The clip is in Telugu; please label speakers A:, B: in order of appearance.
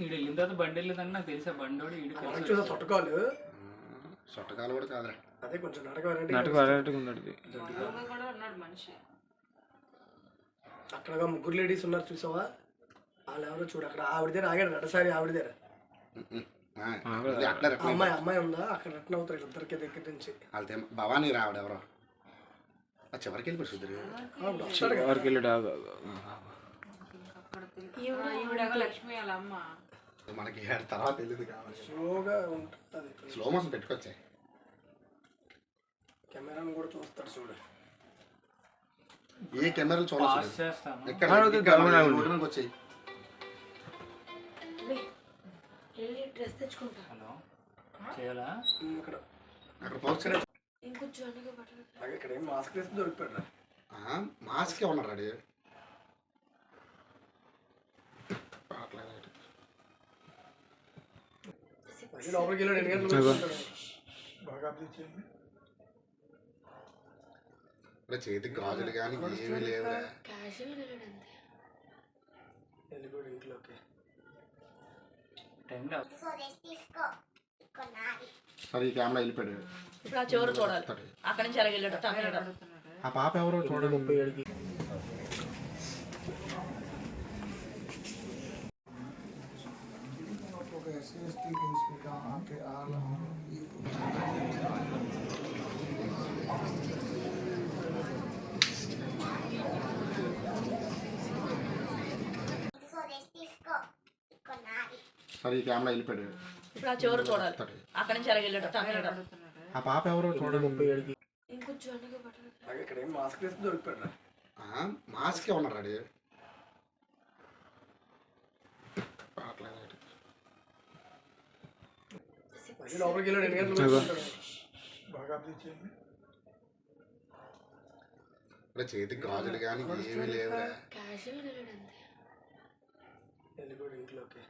A: ఈడు వెళ్ళిన తర్వాత బండి వెళ్ళిందంటే నాకు తెలుసా బండోడు
B: చూసా సొట్టకాలు
C: సొట్టకాలు కూడా కాదురా.
B: అదే కొంచెం నాటక
D: వెరైటీగా ఉన్నాడు.
B: అక్కడగా ముగ్గురు లేడీస్ ఉన్నారు చూసావా? వాళ్ళు ఎవరో చూడు, అక్కడ ఆవిడ దగ్గర ఆగాడు నడసారి ఆవిడ దగ్గర. అమ్మాయి ఉందా అక్కడ రిటర్న్ అవుతారు ఇద్దరికి దగ్గర నుంచి.
C: వాళ్ళతో భవానీ రావడం ఎవరో చివరికి వెళ్ళి సుధీర్
D: ఎవరికి వెళ్ళాడు
C: మనకి తర్వాత తెలియదు కాబట్టి
B: స్లోగా ఉంటుంది.
C: స్లో మోషన్ పెట్టుకొచ్చాయి.
B: కెమెరాను కూడా చూస్తాడు చూడు.
C: ఏ కెమెరాలు చూడాలి వచ్చాయి. అక్కడ పోస్టర్
B: ఇక్కడ ఏం మాస్క్ వేసి దొరికిపోయాడు.
C: మాస్కే ఉన్నారు రెడీ.
B: లోపలికి వెళ్ళాడు 2 గంటలు బాగా
C: చేతికి గాజులు కానీ ఏమీ లేవు.
B: వెళ్ళిపోయాడు ఇంట్లోకి.
C: సరే ఈ కెమెరా వెళ్ళిపోయాడు.
E: ఇప్పుడు ఆ చివరి చూడాలి. అక్కడి నుంచి అలాగే వెళ్ళాడు.
C: ఆ పాప ఎవరో చూడండి.
B: 37కి
C: సరే ఈ కెమెరా వెళ్ళిపోయాడు.
E: ఇప్పుడు ఆ చివరి చూడాలి. అక్కడి నుంచి అలాగే వెళ్ళాడు.
C: ఆ పాప ఎవరో చూడండి.
B: 37కి ఇక్కడ ఏం మాస్క్ వేసి దొరికిపోయాడు.
C: మాస్కే ఉన్నారు రెడీ.
B: లోపలికి వెళ్ళాడు 2 గంటలు బాగా
C: చేతికి గాజులు కానీ ఏమీ లేవు.
B: వెళ్ళిపోయాడు ఇంట్లోకి.